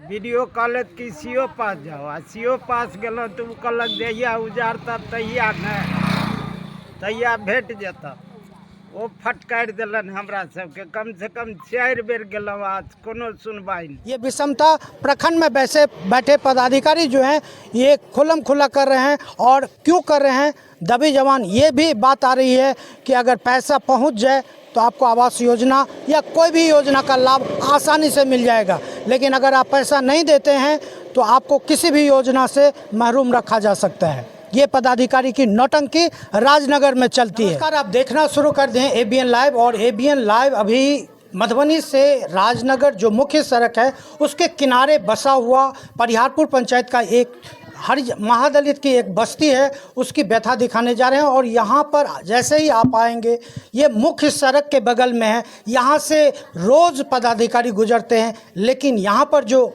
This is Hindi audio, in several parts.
वीडियो कहलत कि सीओ पास जाओ आ सीओ पास गेलहुँ तऽ ओ कहलक जहिया उजाड़ता तहिया नहि तहिया भेट जेता। वो फटकार दिलन हमरा सबके, कम से कम 4 बेर गेलहुँ आज कोनो सुनवाई नहीं। ये विषमता प्रखंड में बैठे पदाधिकारी जो हैं ये खुलम खुला कर रहे हैं। और क्यों कर रहे हैं? दबी जवान ये भी बात आ रही है कि अगर पैसा पहुंच जाए तो आपको आवास योजना या कोई भी योजना का लाभ आसानी से मिल जाएगा, लेकिन अगर आप पैसा नहीं देते हैं तो आपको किसी भी योजना से महरूम रखा जा सकता है। ये पदाधिकारी की नौटंकी राजनगर में चलती है। नमस्कार, आप देखना शुरू कर दें एबीएन लाइव। और एबीएन लाइव अभी मधुबनी से राजनगर जो मुख्य सड़क है उसके किनारे बसा हुआ परिहारपुर पंचायत का एक महादलित की एक बस्ती है, उसकी व्यथा दिखाने जा रहे हैं। और यहाँ पर जैसे ही आप आएंगे ये मुख्य सड़क के बगल में है, यहाँ से रोज़ पदाधिकारी गुजरते हैं, लेकिन यहाँ पर जो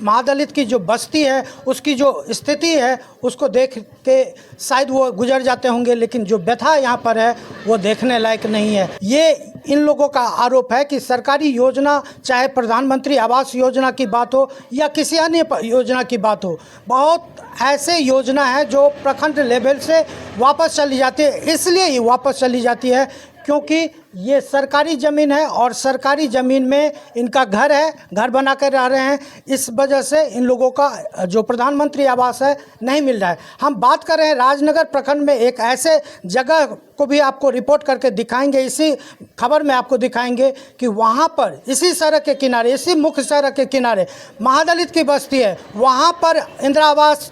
महादलित की जो बस्ती है उसकी जो स्थिति है उसको देख के शायद वो गुजर जाते होंगे, लेकिन जो व्यथा यहाँ पर है वो देखने लायक नहीं है। ये इन लोगों का आरोप है कि सरकारी योजना, चाहे प्रधानमंत्री आवास योजना की बात हो या किसी अन्य योजना की बात हो, बहुत ऐसे योजना है जो प्रखंड लेवल से वापस चली जाती है। इसलिए ये वापस चली जाती है क्योंकि ये सरकारी ज़मीन है और सरकारी ज़मीन में इनका घर है, घर बना कर रह रहे हैं। इस वजह से इन लोगों का जो प्रधानमंत्री आवास है नहीं मिल रहा है। हम बात कर रहे हैं राजनगर प्रखंड में एक ऐसे जगह को भी आपको रिपोर्ट करके दिखाएंगे, इसी खबर में आपको दिखाएंगे कि वहाँ पर इसी सड़क के किनारे, इसी मुख्य सड़क के किनारे महादलित की बस्ती है, वहाँ पर इंदिरा आवास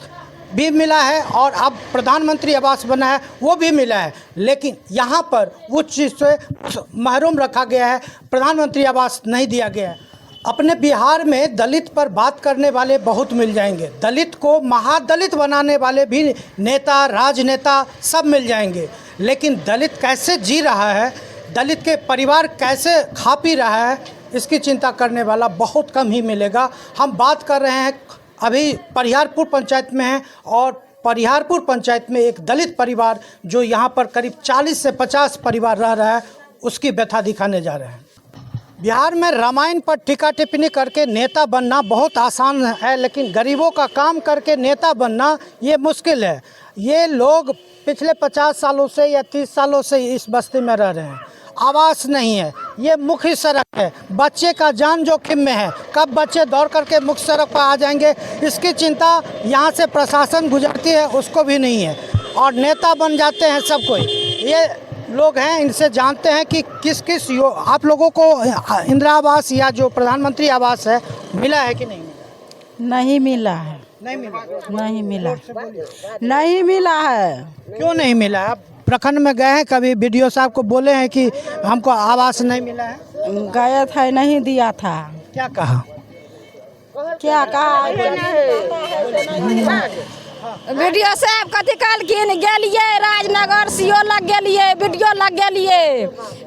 भी मिला है और अब प्रधानमंत्री आवास बना है वो भी मिला है, लेकिन यहाँ पर उस चीज़ से महरूम रखा गया है, प्रधानमंत्री आवास नहीं दिया गया है। अपने बिहार में दलित पर बात करने वाले बहुत मिल जाएंगे, दलित को महादलित बनाने वाले भी नेता, राजनेता सब मिल जाएंगे, लेकिन दलित कैसे जी रहा है, दलित के परिवार कैसे खा पी रहा है, इसकी चिंता करने वाला बहुत कम ही मिलेगा। हम बात कर रहे हैं अभी परिहारपुर पंचायत में है और परिहारपुर पंचायत में एक दलित परिवार जो यहाँ पर करीब 40 से 50 परिवार रह रहा है उसकी व्यथा दिखाने जा रहे हैं। बिहार में रामायण पर टीका टिप्पणी करके नेता बनना बहुत आसान है, लेकिन गरीबों का काम करके नेता बनना ये मुश्किल है। ये लोग पिछले 50 सालों से या 30 सालों से इस बस्ती में रह रहे हैं, आवास नहीं है, ये मुख्य सड़क है, बच्चे का जान जोखिम में है, कब बच्चे दौड़ करके मुख्य सड़क पर आ जाएंगे इसकी चिंता यहाँ से प्रशासन गुजरती है उसको भी नहीं है। और नेता बन जाते हैं सब कोई, ये लोग हैं, इनसे जानते हैं कि किस किस आप लोगों को इंदिरा आवास या जो प्रधानमंत्री आवास है मिला है कि नहीं मिला? नहीं मिला है। नहीं मिला, नहीं मिला, नहीं मिला है। क्यों नहीं मिला? आप प्रखंड में गए हैं कभी? बीडीओ साहब को बोले हैं कि हमको आवास नहीं मिला है? गया था, नहीं दिया था। क्या कहा? क्या कहा? वीडियो साहब कथी कहलखिन, गेलिए राजनगर सीओ लग गेलिए, वीडियो लग गेलिए,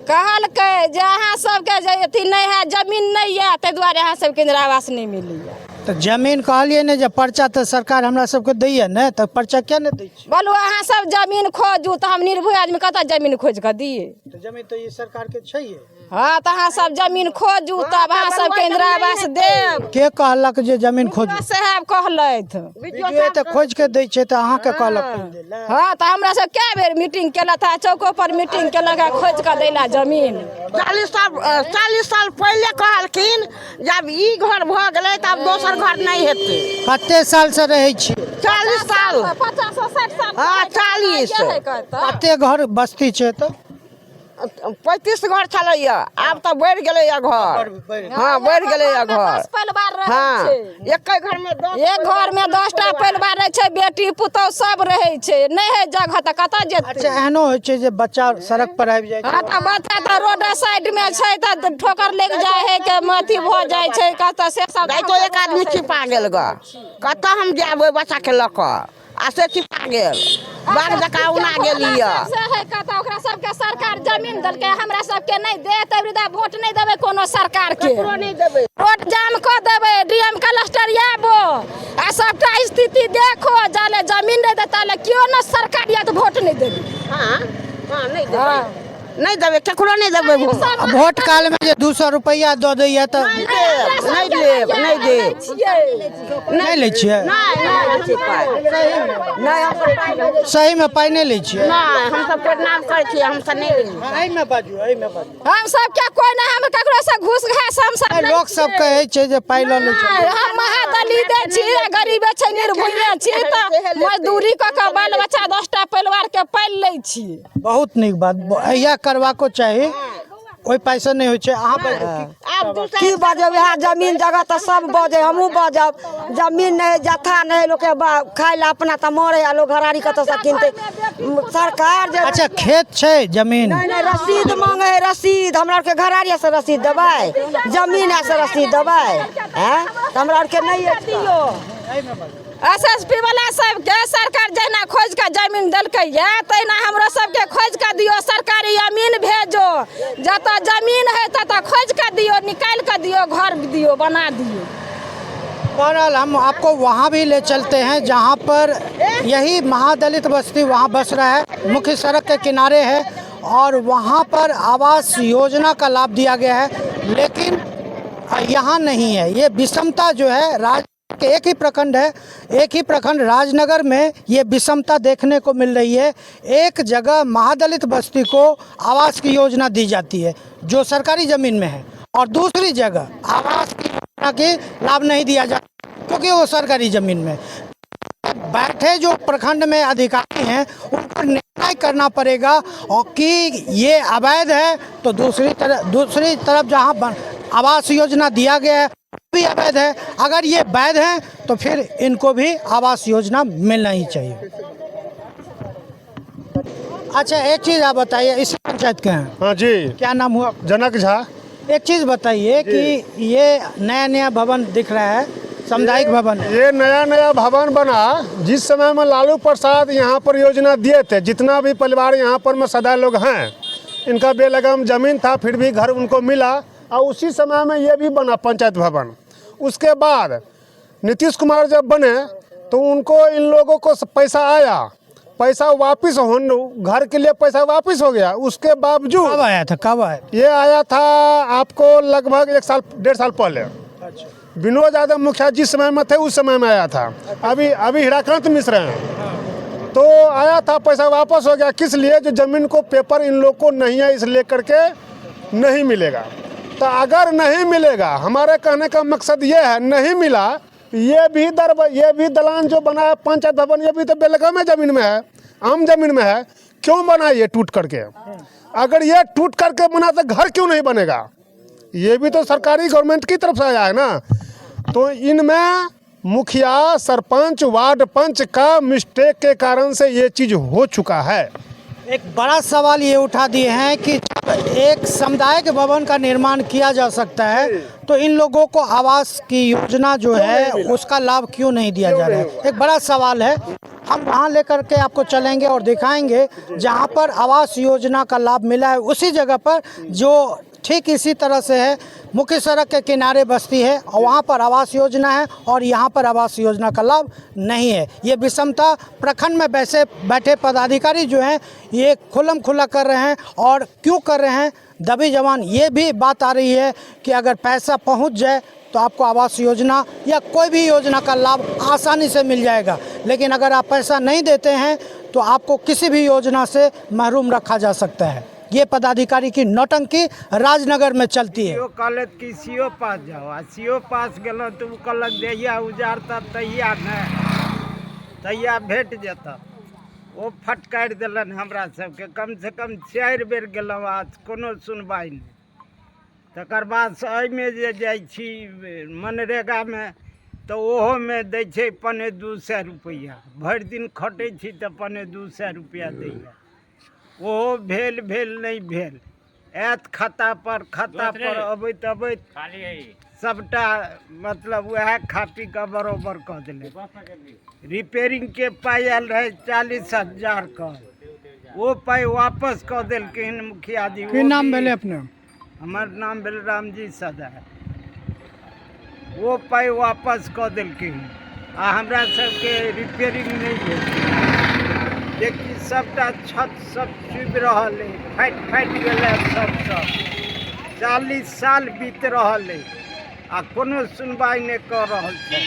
कहलकै जे अहाँ सबके जे अथी नहीं है, जमीन नहीं है, ताहि दुआरे अहाँ सबके इंदिरा आवास नहीं मिली है। तो जमीन कहलिए ने, जब पर्चा तो सरकार हमरा सबके दैए ने, तो पर्चा क्या नहीं दै छी? बोलू अहाँ सब जमीन खोजू तो हम निर्भय आदमी कतऽ जमीन खोज के दिए? तो जमीन तो ये सरकार के चाहिए। हाँ तो अहाँ सब जमीन खोजू तब अहाँ सबके इंदिरा आवास देब। के कहलक जे जमीन खोजू? साहब कहलथि वीडियो तो खोज के दै छै, तो अहाँ के कहलक? हाँ तो हमरा सब क्या बेर मीटिंग केलक था, चौको पर मीटिंग केलक खोज के दैला जमीन। 40 साल पहले कहलखिन जब ई घर भ गेलै तब दोसर घर नहीं हेतै। कते साल से रहे छी? 40 साल, 50-60 साल। हाँ 40। कते घर बस्ती छै? तो 35 घर छलैए, आब तऽ बढ़ि गेलैए घर। हाँ बढ़ि गेलैए घर। हाँ एक घर में 10टा परिवार रहे छै, बेटी पुतौह सब रहे छै, नहीं है जगह तऽ कतऽ जेतै? अच्छा एहनो होइ छै जे बच्चा सड़क पर आबि जाइ छै? हाँ तऽ बच्चा तऽ रोड साइड में छै तऽ ठोकर लग जाए है के अथी भ जाए छै, कतऽ से सब तो एक आदमी छिपा गेल ग, कतऽ हम जाबै बच्चा के लऽ कऽ, आ से छिपा गेल, बाग जका उना गेलिए। ओकरा सबके सरकार जमीन देलकै, हमरा सबके नहीं दे, तब वोट नहीं देबै कोनो सरकार के, रोड जाम कऽ देबै, डीएम क्लस्टर आबो आ सबटा स्थिति देखो, जाले जमीन नहीं देता ले क्यों न सरकार या तो वोट नहीं देबै। हाँ हाँ नहीं देबै, नहीं देवे केकरो नहीं देवे अब वोट काल में जो 200 रुपया दो दैया तो नहीं देव नहीं ले छिए सही में पाई नहीं ले छिए हम सब नाम करे छिए हम सब नहीं एहि में बाजू हम सब क्या कोई ना हम ककरो से घूस घास हम सब लोग सब कहे छै जे पाई ल ले छै हम महादलित छी गरीब छै निर्भुइया छी त मजदूरी क के बाल बच्चा 10टा परिवार के पाल लै छी। बहुत नीक बात यह करवाको चाही कोई पैसा नहीं होय छै अहाँ की बाजब यहाँ जमीन जगह तो सब बजे हमहू बजब जमीन नहीं जथा नहीं लोग के खाए ला अपना तो मरे लोग घरारी कत से किनते सरकार जे अच्छा खेत छै जमीन नहीं रसीद मांगे रसीद हमरा के घरारी से रसीद देबै जमीन से रसीद देबै हैं हमरा के नहीं दियो एसएसपी वाला सबके सरकार जहिना खोज के जमीन देलकै ये तहिना हमरो सबके खोज के दियो सरकारी जमीन भेजो जतऽ जमीन है ततऽ खोज के दियो निकाल के दियो घर दियो बना दियो। बहरहाल हम आपको वहाँ भी ले चलते हैं जहाँ पर यही महादलित बस्ती वहाँ बस रहा है मुख्य सड़क के किनारे है और वहाँ पर आवास योजना का लाभ दिया गया है लेकिन यहाँ नहीं है। ये विषमता जो है एक ही प्रखंड है एक ही प्रखंड राजनगर में ये विषमता देखने को मिल रही है। एक जगह महादलित बस्ती को आवास की योजना दी जाती है जो सरकारी ज़मीन में है और दूसरी जगह आवास की योजना के लाभ नहीं दिया जाता क्योंकि वो सरकारी ज़मीन में बैठे जो प्रखंड में अधिकारी हैं उनको निर्णय करना पड़ेगा और कि ये अवैध है तो दूसरी तरफ जहाँ आवास योजना दिया गया है भी अवैध है। अगर ये वैध है तो फिर इनको भी आवास योजना मिलना ही चाहिए। अच्छा एक चीज़ आप बताइए इस पंचायत के हैं? हाँ जी। क्या नाम हुआ? जनक झा। एक चीज़ बताइए कि ये नया भवन दिख रहा है सामुदायिक भवन, ये नया भवन बना जिस समय में लालू प्रसाद यहाँ पर योजना दिए थे। जितना भी परिवार यहाँ पर में सदा लोग हैं इनका बेलगाम जमीन था फिर भी घर उनको मिला और उसी समय में ये भी बना पंचायत भवन। उसके बाद नीतीश कुमार जब बने तो उनको इन लोगों को पैसा आया, पैसा वापस घर के लिए पैसा वापस हो गया। उसके बावजूद कब आया था? कब आया? ये आया था आपको लगभग 1-1.5 साल पहले। अच्छा। विनोद यादव मुखिया जिस समय में थे उस समय में आया था। अभी हीराकांत मिश्र हैं तो आया था, पैसा वापस हो गया। किस लिए? जो जमीन को पेपर इन लोग को नहीं है इसलिए करके नहीं मिलेगा। तो अगर नहीं मिलेगा, हमारे कहने का मकसद ये है, नहीं मिला ये भी दलान जो बना है पंचायत भवन ये भी तो बेलगाम जमीन में है, आम जमीन में है। क्यों बना ये टूट करके? अगर ये टूट करके बना तो घर क्यों नहीं बनेगा? ये भी तो सरकारी गवर्नमेंट की तरफ से आया है ना। तो इनमें मुखिया सरपंच वार्ड पंच का मिस्टेक के कारण से ये चीज़ हो चुका है। एक बड़ा सवाल ये उठा दिए हैं कि जब एक सामुदायिक भवन का निर्माण किया जा सकता है तो इन लोगों को आवास की योजना जो है उसका लाभ क्यों नहीं दिया जा रहा है? एक बड़ा सवाल है। हम वहाँ लेकर के आपको चलेंगे और दिखाएंगे जहाँ पर आवास योजना का लाभ मिला है उसी जगह पर जो ठीक इसी तरह से है मुख्य सड़क के किनारे बस्ती है और वहाँ पर आवास योजना है और यहाँ पर आवास योजना का लाभ नहीं है। ये विषमता प्रखंड में बैठे पदाधिकारी जो हैं ये खुल्लम खुल्ला कर रहे हैं और क्यों कर रहे हैं? दबी जवान ये भी बात आ रही है कि अगर पैसा पहुँच जाए तो आपको आवास योजना या कोई भी योजना का लाभ आसानी से मिल जाएगा, लेकिन अगर आप पैसा नहीं देते हैं तो आपको किसी भी योजना से महरूम रखा जा सकता है। ये पदाधिकारी की नौटंकी राजनगर में चलती है। कहलत कि सीओ पास जाओ सीओ पास गलो तो कहलक जहिया उजारता तहिया भेट जाता। वो फटकार दिलन हमरा सबके। कम से कम 4 बेर गेलहुँ आज कोनो सुनवाई नहीं। तकर बाद एहिमे जे जाइ छी मनरेगा में तो ओहो में दै छै 200 रुपया। भरि दिन खटै छी तो 200 रुपया दैया। ओहो भेल नहीं भेल। ऐत खाता पर अबैत सबटा मतलब वह खा पी के बरोबर कह दिले। रिपेयरिंग के पाई आयल रहे 40,000 का, वो पाई वापस कह दिलखिन मुखिया जी। की नाम भेले अपने? हमार नाम भेल रामजी सदा है। वो पाई वापस कह दिलखिन आ हमरा सबके रिपेयरिंग नहीं भेल। देखी सबटा छत सब चुबि रहल है, फाटि गेलै सब 40 साल बीत रहल है आ कोनो सुनवाई नहीं कर रहल छै।